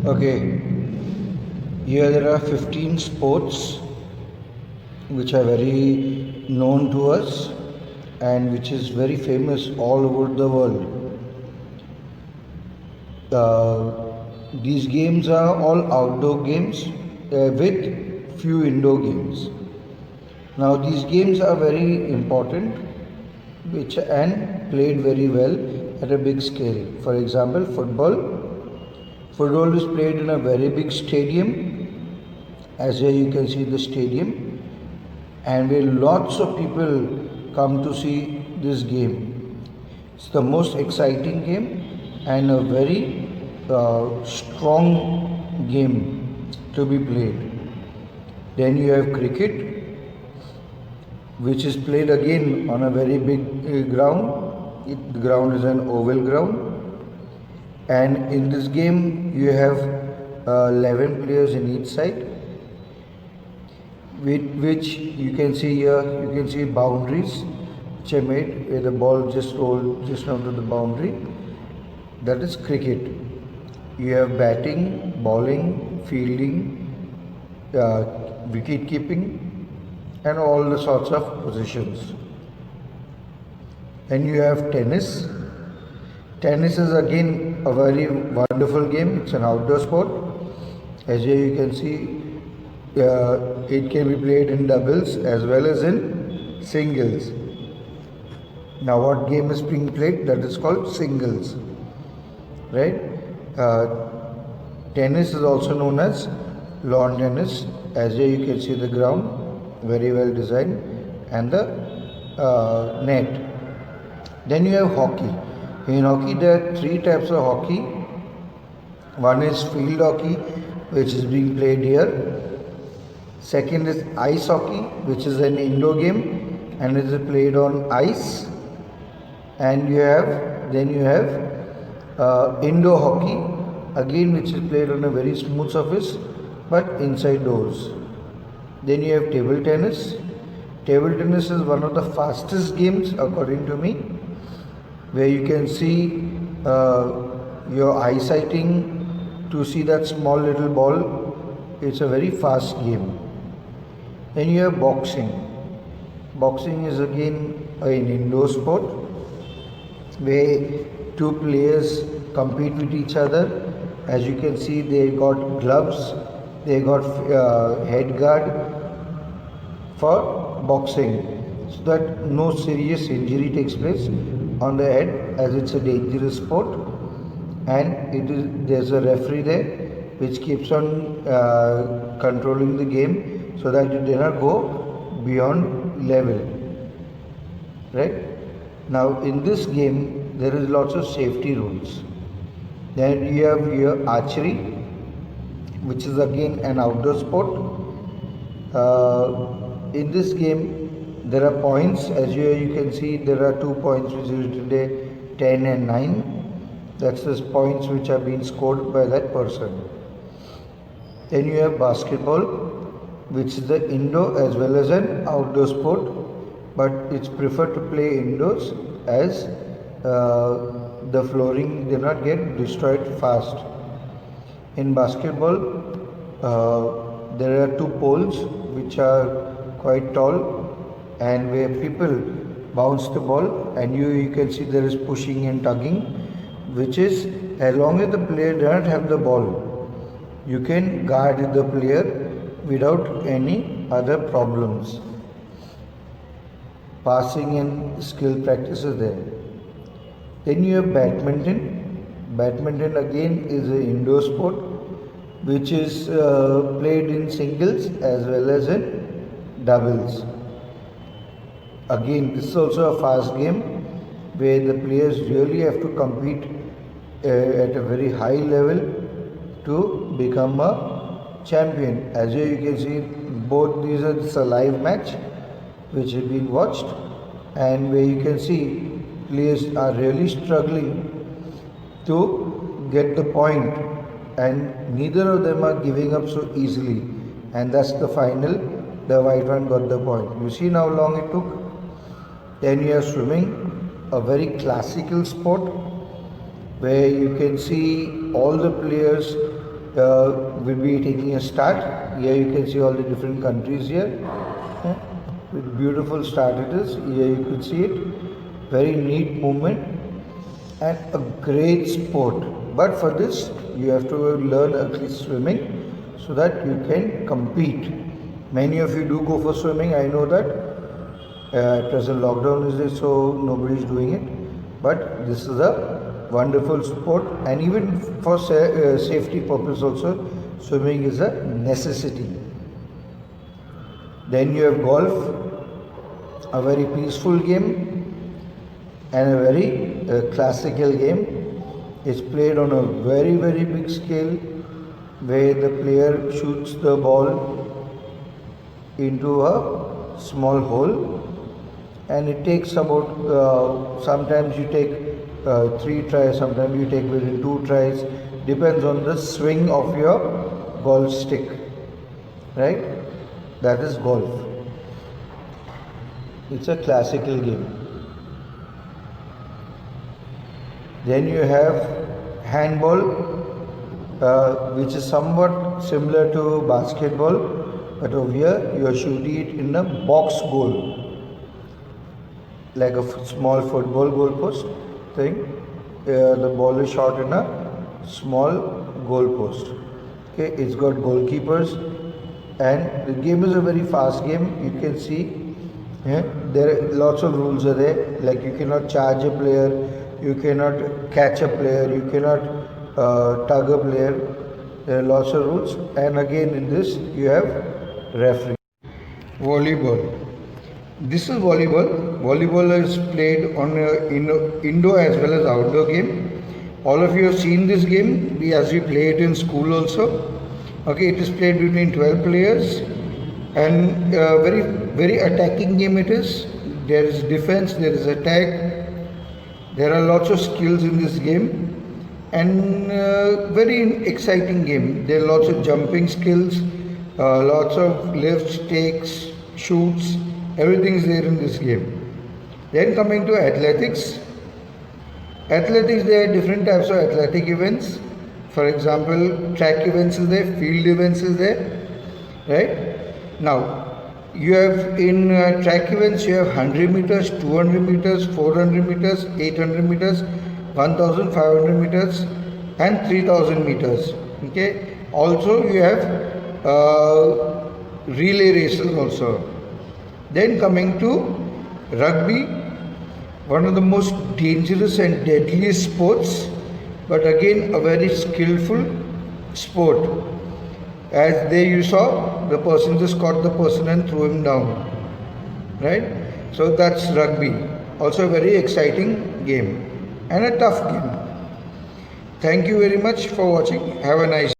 Okay, here there are 15 sports which are very known to us and which is very famous all over the world. These games are all outdoor games with few indoor games. Now these games are very important which and played very well at a big scale. For example, football. Football is played in a very big stadium, as here you can see the stadium, and where lots of people come to see this game. It's the most exciting game and a very strong game to be played. Then you have cricket, which is played again on a very big ground. The ground is an oval ground, and in this game you have 11 players in each side, with which you can see here, you can see boundaries which are made where the ball just rolls just onto the boundary. That is cricket. You have batting, bowling, fielding, wicket keeping, and all the sorts of positions. Then you have tennis. Tennis is again a very wonderful game. It's an outdoor sport. As here you can see, it can be played in doubles as well as in singles. Now what game is being played? That is called singles, right? Tennis is also known as lawn tennis. As here you can see the ground, very well designed, and the net. Then you have hockey. In hockey there are three types of hockey. One is field hockey, which is being played here. Second is ice hockey, which is an indoor game and it is played on ice. And you have indoor hockey, again which is played on a very smooth surface but inside doors. Then you have table tennis. Table tennis is one of the fastest games according to me, where you can see your eyesighting to see that small little ball. It's a very fast game. Then you have boxing. Boxing is again an indoor sport where two players compete with each other. As you can see, they got gloves, they got head guard for boxing, so that no serious injury takes place on the head, as it's a dangerous sport. And there's a referee there which keeps on controlling the game so that it does not go beyond level, right? Now in this game there is lots of safety rules. Then you have here archery, which is again an outdoor sport. In this game there are points. As you can see, there are 2 points which is written there, 10 and 9. That's the points which are being scored by that person. Then you have basketball, which is the indoor as well as an outdoor sport, but it's preferred to play indoors as the flooring does not get destroyed fast. In basketball, there are 2 poles which are quite tall, and where people bounce the ball, and you can see there is pushing and tugging, which is, as long as the player does not have the ball, you can guard the player without any other problems. Passing and skill practice is there. Then you have badminton. Badminton again is an indoor sport which is played in singles as well as in doubles. Again, this is also a fast game where the players really have to compete at a very high level to become a champion. As here you can see, both these are a live match which is being watched, and where you can see players are really struggling to get the point, and neither of them are giving up so easily, and that's the final. The white one got the point. You see how long it took. Then you have swimming, a very classical sport where you can see all the players will be taking a start. Here you can see all the different countries here. With beautiful start it is. Here you can see it. Very neat movement and a great sport. But for this you have to learn at least swimming so that you can compete. Many of you do go for swimming. I know that at present lockdown is there, so nobody is doing it. But this is a wonderful sport, and even for safety purpose also, swimming is a necessity. Then you have golf, a very peaceful game and a very classical game. It's played on a very big scale where the player shoots the ball into a small hole, and it takes about sometimes you take 3 tries, sometimes you take within 2 tries, depends on the swing of your golf stick, right? That is golf. It's a classical game. Then you have handball, which is somewhat similar to basketball, but over here you are shooting it in a box goal, like a small football goalpost thing. The ball is shot in a small goalpost. Okay, it's got goalkeepers, and the game is a very fast game. You can see there are lots of rules are there. Like you cannot charge a player, you cannot catch a player, you cannot tug a player. There are lots of rules, and again in this you have referee. Volleyball. This is volleyball. Volleyball is played on indoor as well as outdoor game. All of you have seen this game as we play it in school also. Okay, it is played between 12 players, and very attacking game it is. There is defense, there is attack. There are lots of skills in this game, and very exciting game. There are lots of jumping skills, lots of lifts, takes, shoots. Everything is there in this game. Then coming to athletics. Athletics, there are different types of athletic events. For example, track events is there, field events is there, right? Now, you have in track events, you have 100 meters, 200 meters, 400 meters, 800 meters, 1500 meters and 3000 meters. Okay. Also, you have relay races also. Then coming to rugby, one of the most dangerous and deadliest sports, but again a very skillful sport. As there you saw, the person just caught the person and threw him down, right? So that's rugby. Also a very exciting game and a tough game. Thank you very much for watching. Have a nice